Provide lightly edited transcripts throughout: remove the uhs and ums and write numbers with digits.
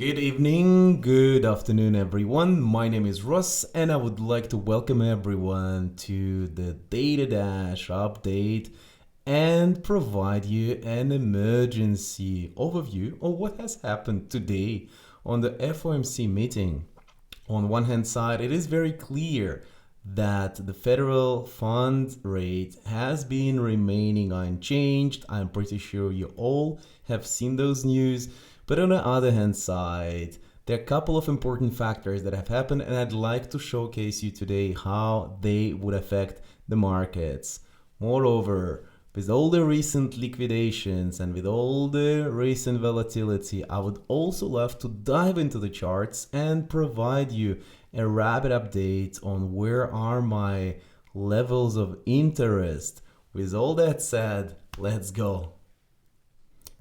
Good evening, good afternoon, everyone. My name is Russ, and I would like to welcome everyone to the DataDash update and provide you an emergency overview of what has happened today on the FOMC meeting. On one hand side, it is very clear that the federal fund rate has been remaining unchanged. I'm pretty sure you all have seen those news. But on the other hand side, there are a couple of important factors that have happened, and I'd like to showcase you today how they would affect the markets. Moreover, with all the recent liquidations and with all the recent volatility, I would also love to dive into the charts and provide you a rapid update on where are my levels of interest. With all that said, let's go.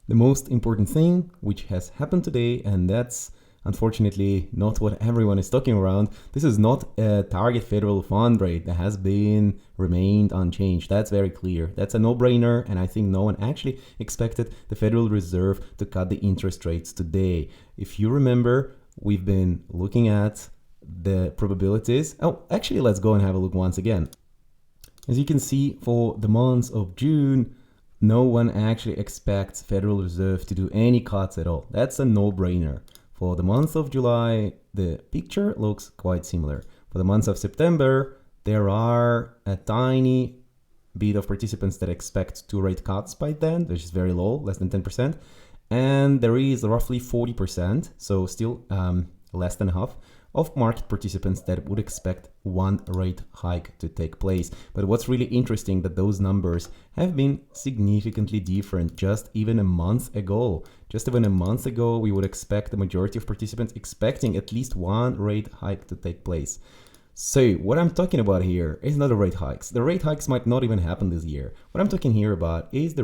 The most important thing which has happened today, and that's unfortunately not what everyone is talking around, this is not a target federal fund rate that has remained unchanged. That's very clear. That's a no-brainer, and I think no one actually expected the Federal Reserve to cut the interest rates today. If you remember, we've been looking at the probabilities. Oh, actually, let's go and have a look once again. As you can see, for the months of June, no one actually expects Federal Reserve to do any cuts at all. That's a no-brainer. For the month of July, the picture looks quite similar. For the month of September, there are a tiny bit of participants that expect 2 rate cuts by then, which is very low, less than 10%. And there is roughly 40%, so still less than half, of market participants that would expect 1 rate hike to take place. But what's really interesting that those numbers have been significantly different just even a month ago. Just even a month ago, we would expect the majority of participants expecting at least 1 rate hike to take place. So what I'm talking about here is not the rate hikes. The rate hikes might not even happen this year. What I'm talking here about is the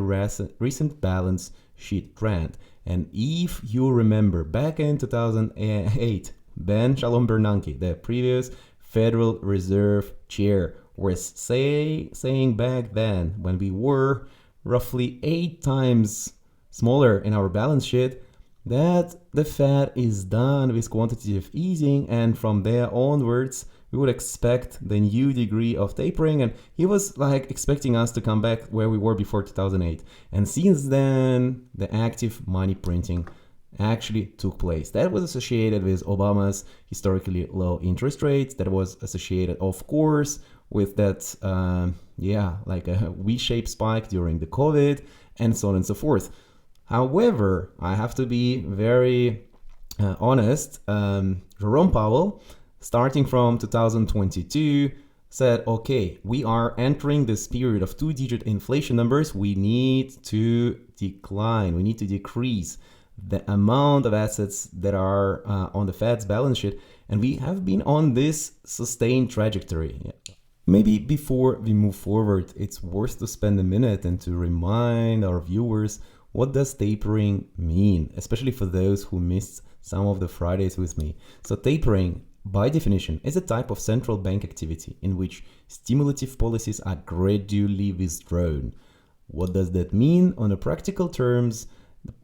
recent balance sheet trend. And if you remember back in 2008, Ben Shalom Bernanke, the previous Federal Reserve chair, was saying back then, when we were roughly 8 times smaller in our balance sheet, that the Fed is done with quantitative easing, and from there onwards, we would expect the new degree of tapering, and he was like expecting us to come back where we were before 2008. And since then, the active money printing actually took place. That was associated with Obama's historically low interest rates. That was associated, of course, with that, like a V-shaped spike during the COVID, and so on and so forth. However, I have to be very honest. Jerome Powell, starting from 2022, said, okay, we are entering this period of 2-digit inflation numbers. We need to decline. We need to decrease the amount of assets that are on the Fed's balance sheet, and we have been on this sustained trajectory. Maybe before we move forward, it's worth to spend a minute and to remind our viewers, what does tapering mean, especially for those who missed some of the Fridays with me. So tapering, by definition, is a type of central bank activity in which stimulative policies are gradually withdrawn. What does that mean on a practical terms?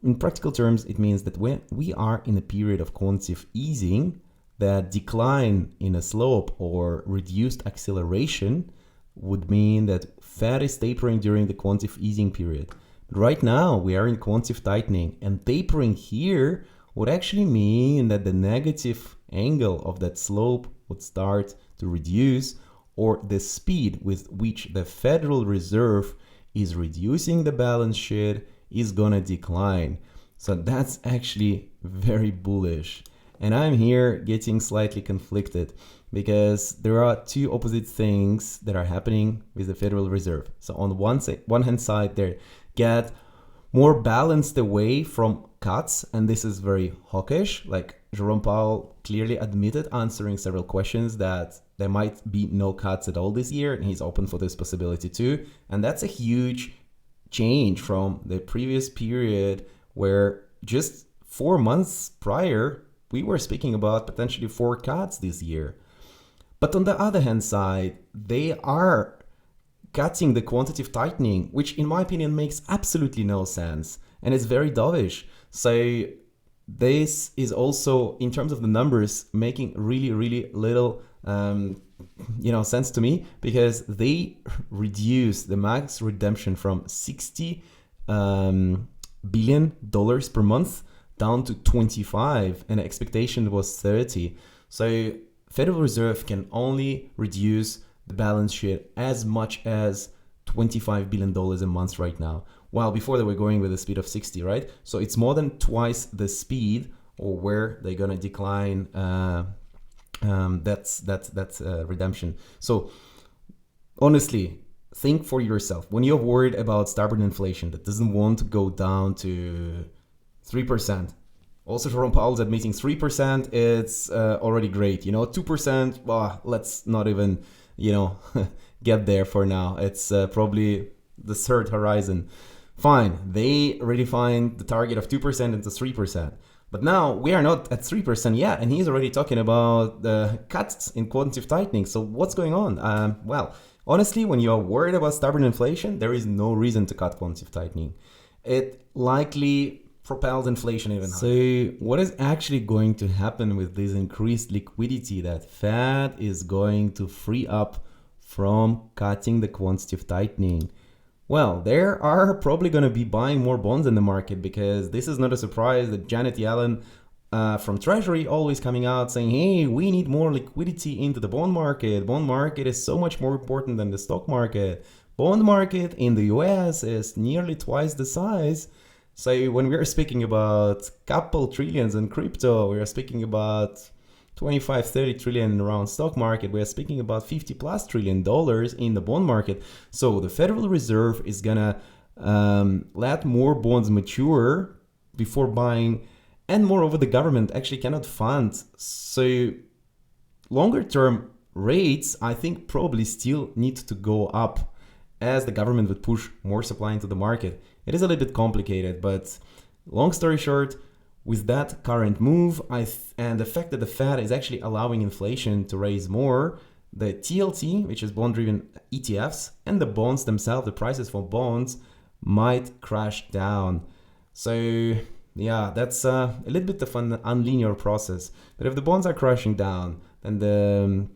In practical terms, it means that when we are in a period of quantitative easing, that decline in a slope or reduced acceleration would mean that Fed is tapering during the quantitative easing period. But right now, we are in quantitative tightening, and tapering here would actually mean that the negative angle of that slope would start to reduce, or the speed with which the Federal Reserve is reducing the balance sheet is gonna decline. So that's actually very bullish. And I'm here getting slightly conflicted because there are 2 opposite things that are happening with the Federal Reserve. So on one hand side, they get more balanced away from cuts, and this is very hawkish. Like Jerome Powell clearly admitted, answering several questions, that there might be no cuts at all this year, and he's open for this possibility too. And that's a huge change from the previous period where just 4 months prior, we were speaking about potentially 4 cuts this year. But on the other hand side, they are cutting the quantitative tightening, which in my opinion makes absolutely no sense. And it's very dovish. So this is also, in terms of the numbers, making really little sense to me, because they reduced the max redemption from $60 billion per month down to 25, and the expectation was 30. So Federal Reserve can only reduce the balance sheet as much as $25 billion a month right now, while before they were going with a speed of 60, right? So it's more than twice the speed, or where they're gonna decline that's redemption. So honestly, think for yourself. When you're worried about stubborn inflation that doesn't want to go down to 3%, also Jerome Powell's admitting 3%, it's already great. 2%, well, let's not even, get there for now. It's probably the third horizon. Fine, they redefined the target of 2% into 3%. But now we are not at 3% yet, and he's already talking about the cuts in quantitative tightening. So what's going on? Well, honestly, when you are worried about stubborn inflation, there is no reason to cut quantitative tightening. It likely propels inflation even higher. So what is actually going to happen with this increased liquidity that Fed is going to free up from cutting the quantitative tightening? Well, they are probably going to be buying more bonds in the market, because this is not a surprise that Janet Yellen from Treasury always coming out saying, hey, we need more liquidity into the bond market. Bond market is so much more important than the stock market. Bond market in the US is nearly twice the size. So when we are speaking about couple trillions in crypto, we are speaking about 25-30 trillion around stock market, we are speaking about $50+ trillion in the bond market. So the Federal Reserve is gonna let more bonds mature before buying, and moreover the government actually cannot fund. So longer term rates, I think, probably still need to go up, as the government would push more supply into the market. It is a little bit complicated, but long story short, with that current move and the fact that the Fed is actually allowing inflation to raise more, the TLT, which is bond-driven ETFs, and the bonds themselves, the prices for bonds, might crash down. So yeah, that's a little bit of an unlinear process. But if the bonds are crashing down, then the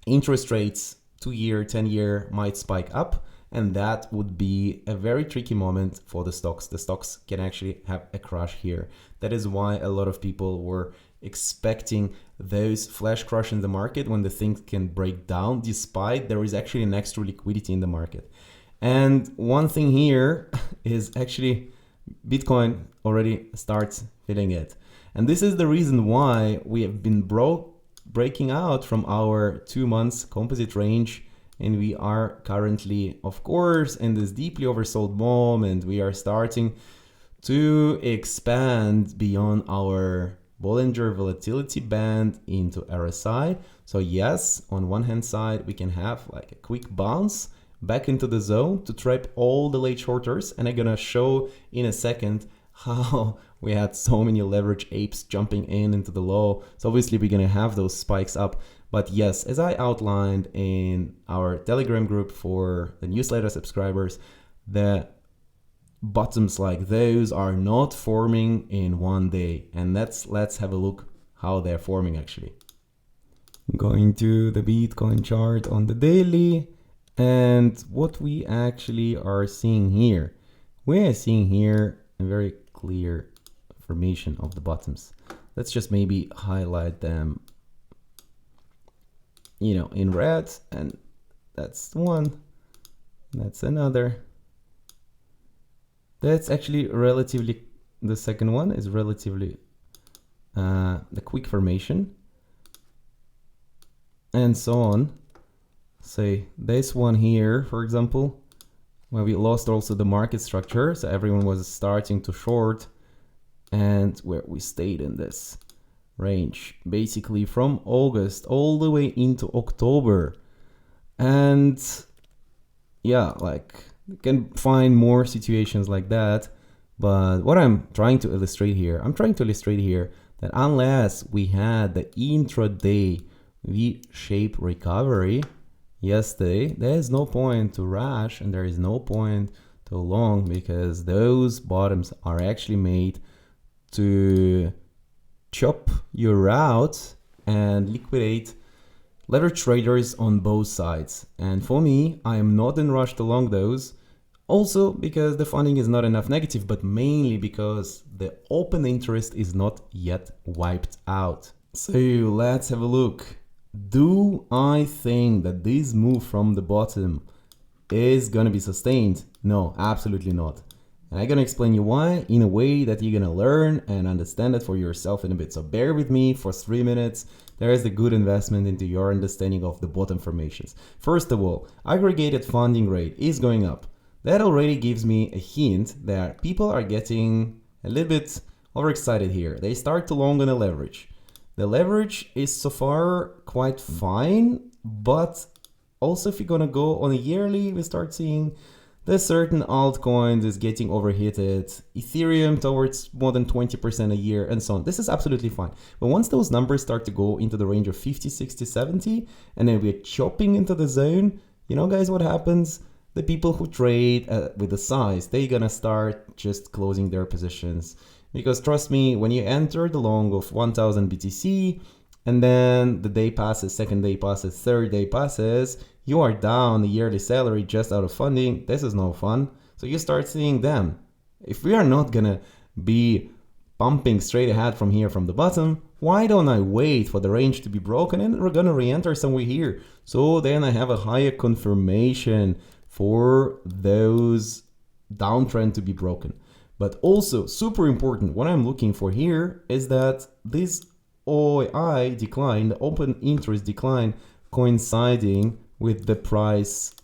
interest rates, 2-year, 10-year, might spike up. And that would be a very tricky moment for the stocks. The stocks can actually have a crash here. That is why a lot of people were expecting those flash crash in the market when the things can break down, despite there is actually an extra liquidity in the market. And one thing here is actually Bitcoin already starts feeling it. And this is the reason why we have been breaking out from our 2 months composite range. And we are currently, of course, in this deeply oversold moment. We are starting to expand beyond our Bollinger volatility band into RSI. So yes, on one hand side, we can have like a quick bounce back into the zone to trap all the late shorters. And I'm gonna show in a second how we had so many leverage apes jumping into the low. So obviously we're gonna have those spikes up. But yes, as I outlined in our Telegram group for the newsletter subscribers, the bottoms like those are not forming in one day. And let's have a look how they're forming actually. Going to the Bitcoin chart on the daily, and what we actually are seeing here. We are seeing here a very clear formation of the bottoms. Let's just maybe highlight them in red, and that's one, that's another. That's actually relatively, the second one is relatively the quick formation, and so on. Say this one here, for example, where we lost also the market structure, so everyone was starting to short, and where we stayed in this range basically from August all the way into October. And yeah, like you can find more situations like that, but what I'm trying to illustrate here, that unless we had the intraday V-shaped recovery yesterday, there is no point to rush and there is no point to long, because those bottoms are actually made to chop your out and liquidate leverage traders on both sides. And for me, I am not in rush to long those. Also because the funding is not enough negative, but mainly because the open interest is not yet wiped out. So let's have a look. Do I think that this move from the bottom is gonna be sustained? No, absolutely not. And I'm gonna explain you why in a way that you're gonna learn and understand it for yourself in a bit. So bear with me for 3 minutes. There is a good investment into your understanding of the bottom formations. First of all, aggregated funding rate is going up. That already gives me a hint that people are getting a little bit overexcited here. They start to long on the leverage. The leverage is so far quite fine, but also if you're gonna go on a yearly, we start seeing that certain altcoins is getting overheated, Ethereum towards more than 20% a year and so on. This is absolutely fine. But once those numbers start to go into the range of 50, 60, 70, and then we're chopping into the zone, you know guys what happens? The people who trade with the size, they're gonna start just closing their positions. Because trust me, when you enter the long of 1000 BTC, and then the day passes, second day passes, third day passes, you are down the yearly salary just out of funding. This is no fun. So you start seeing them. If we are not gonna be pumping straight ahead from here from the bottom, why don't I wait for the range to be broken and we're gonna re-enter somewhere here? So then I have a higher confirmation for those downtrend to be broken. But also super important, what I'm looking for here is that this OI decline, the open interest decline, coinciding with the price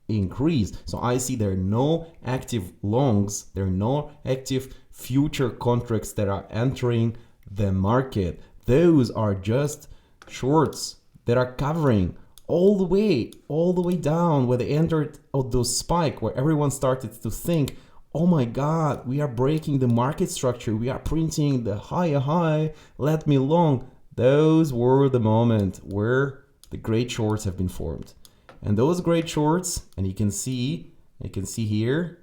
increase. So I see there are no active longs, there are no active future contracts that are entering the market. Those are just shorts that are covering all the way down where they entered those spike where everyone started to think, oh my God, we are breaking the market structure. We are printing the higher high. Let me long. Those were the moment where the great shorts have been formed. And those great shorts, and you can see here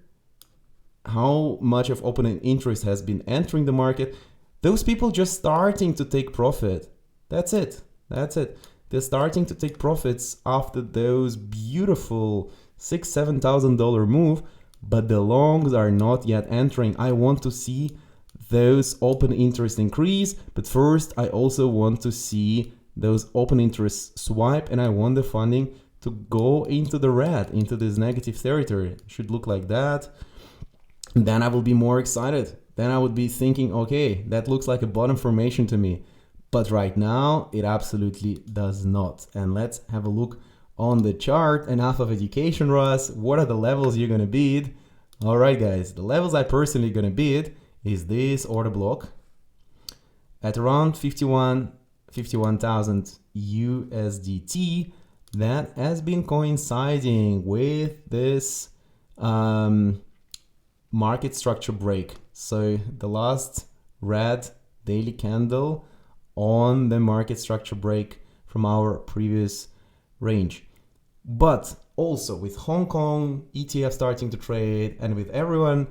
how much of open interest has been entering the market. Those people just starting to take profit. That's it. They're starting to take profits after those beautiful $6,000-$7,000 move. But the longs are not yet entering. I want to see those open interest increase, but first I also want to see those open interest swipe, and I want the funding to go into the red, into this negative territory. It should look like that. Then I will be more excited. Then I would be thinking, okay, that looks like a bottom formation to me. But right now it absolutely does not. And let's have a look on the chart. Enough of education, Russ. What are the levels you're gonna bid? All right, guys, the levels I personally gonna bid is this order block at around 51,000 USDT. That has been coinciding with this market structure break. So the last red daily candle on the market structure break from our previous range. But also with Hong Kong ETF starting to trade, and with everyone,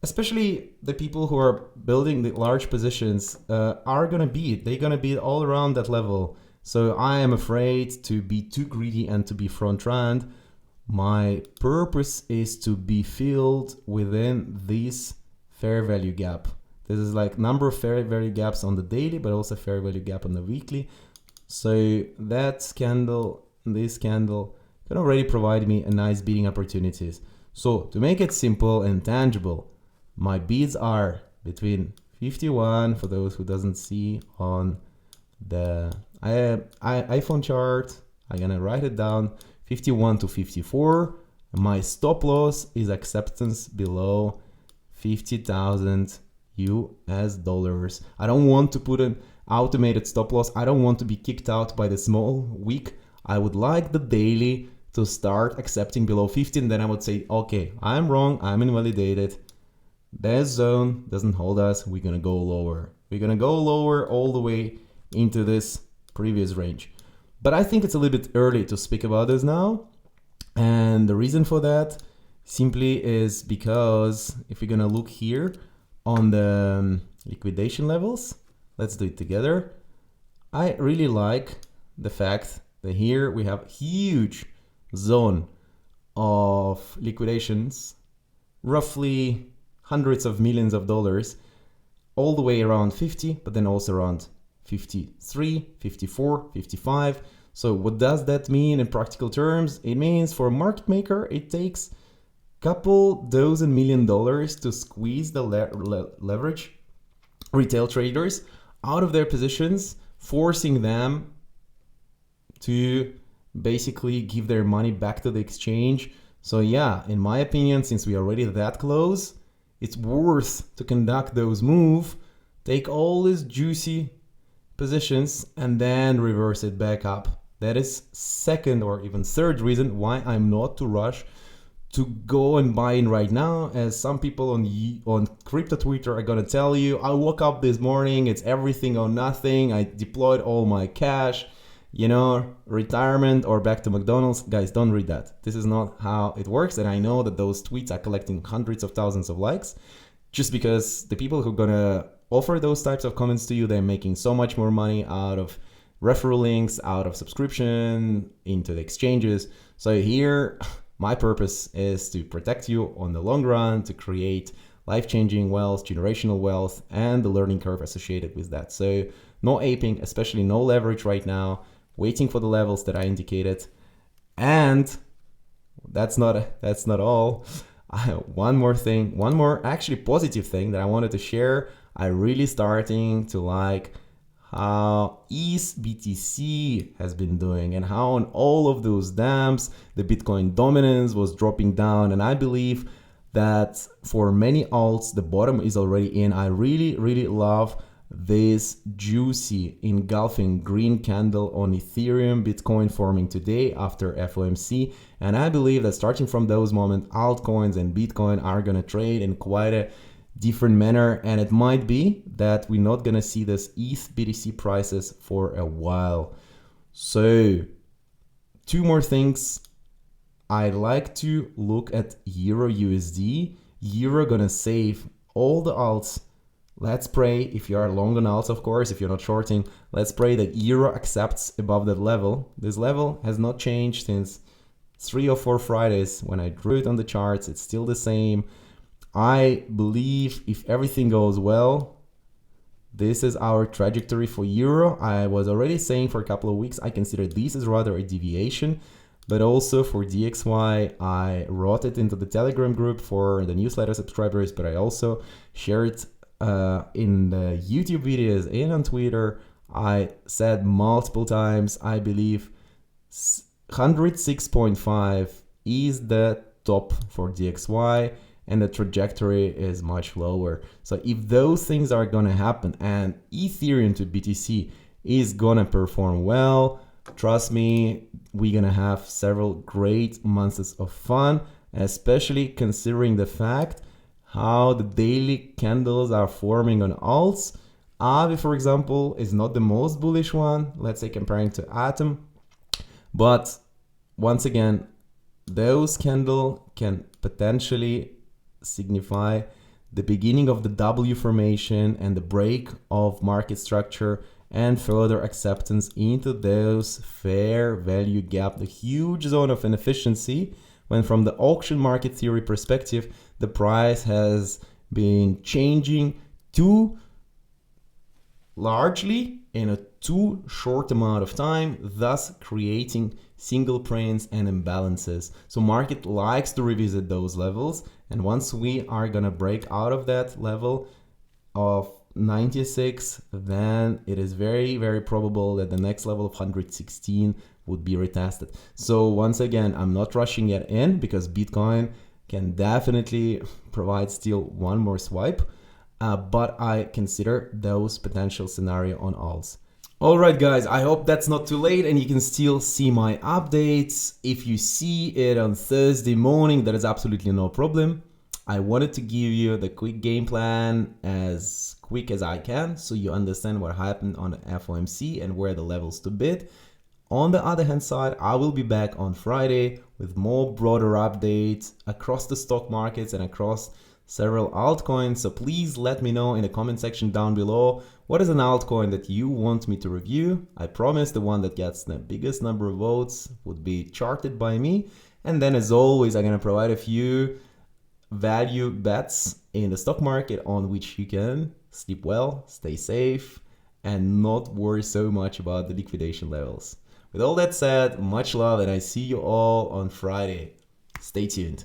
especially the people who are building the large positions, are gonna beat. They're gonna beat all around that level. So I am afraid to be too greedy and to be front run. My purpose is to be filled within this fair value gap. This is like number of fair value gaps on the daily, but also fair value gap on the weekly. So that candle, this candle can already provide me a nice bidding opportunities. So to make it simple and tangible, my bids are between 51, for those who doesn't see on the iPhone chart, I'm gonna write it down, 51 to 54. My stop loss is acceptance below 50,000 US dollars. I don't want to put an automated stop loss. I don't want to be kicked out by the small week. I would like the daily to start accepting below 15. Then I would say, okay, I'm wrong. I'm invalidated. That zone doesn't hold us. We're going to go lower. We're going to go lower all the way into this previous range. But I think it's a little bit early to speak about this now. And the reason for that simply is because if you're going to look here on the liquidation levels, Let's do it together. I really like the fact that here we have huge zone of liquidations, roughly hundreds of millions of dollars, all the way around 50, but then also around 53, 54, 55. So what does that mean in practical terms? It means for a market maker, it takes a couple dozen $1 million to squeeze the leverage retail traders out of their positions, forcing them to basically give their money back to the exchange. So yeah, in my opinion, since we are already that close, it's worth to conduct those moves, take all these juicy positions and then reverse it back up. That is second or even third reason why I'm not to rush to go and buy in right now, as some people on crypto Twitter are gonna tell you, I woke up this morning, it's everything or nothing, I deployed all my cash, retirement or back to McDonald's. Guys, don't read that. This is not how it works, and I know that those tweets are collecting hundreds of thousands of likes just because the people who are gonna offer those types of comments to you, they're making so much more money out of referral links, out of subscription into the exchanges. So here, my purpose is to protect you on the long run, to create life-changing wealth, generational wealth, and the learning curve associated with that. So no aping, especially no leverage right now, waiting for the levels that I indicated. And that's not all. One more actually positive thing that I wanted to share. I really starting to like how Is BTC has been doing and how on all of those dams the Bitcoin dominance was dropping down, and I believe that for many alts the bottom is already in. I really love this juicy engulfing green candle on Ethereum, Bitcoin forming today after FOMC, and I believe that starting from those moments altcoins and Bitcoin are gonna trade in quite a different manner, and it might be that we're not gonna see this ETH BTC prices for a while. So two more things. I like to look at Euro USD. Euro gonna save all the alts. Let's pray, if you are long on alts, of course, if you're not shorting, let's pray that Euro accepts above that level. This level has not changed since 3 or 4 Fridays when I drew it on the charts. It's still the same. I believe if everything goes well, this is our trajectory for Euro. I was already saying for a couple of weeks, I consider this as rather a deviation, but also for DXY, I wrote it into the Telegram group for the newsletter subscribers, but I also shared in the YouTube videos and on Twitter. I said multiple times, I believe 106.5 is the top for DXY, and the trajectory is much lower. So if those things are gonna happen and Ethereum to BTC is gonna perform well, trust me, we're gonna have several great months of fun, especially considering the fact how the daily candles are forming on alts. Aave, for example, is not the most bullish one, let's say comparing to Atom, but once again, those candles can potentially signify the beginning of the W formation and the break of market structure and further acceptance into those fair value gap, the huge zone of inefficiency, when from the auction market theory perspective, the price has been changing too largely in a too short amount of time, thus creating single prints and imbalances. So market likes to revisit those levels, and once we are gonna break out of that level of 96, then it is very probable that the next level of 116 would be retested. So once again, I'm not rushing it in because Bitcoin can definitely provide still one more swipe, but I consider those potential scenario on alts. Alright guys, I hope that's not too late and you can still see my updates. If you see it on Thursday morning, that is absolutely no problem. I wanted to give you the quick game plan as quick as I can so you understand what happened on the FOMC and where the levels to bid. On the other hand side, I will be back on Friday with more broader updates across the stock markets and across several altcoins. So please let me know in the comment section down below, what is an altcoin that you want me to review? I promise the one that gets the biggest number of votes would be charted by me. And then as always, I'm going to provide a few value bets in the stock market on which you can sleep well, stay safe, and not worry so much about the liquidation levels. With all that said, much love, and I see you all on Friday. Stay tuned.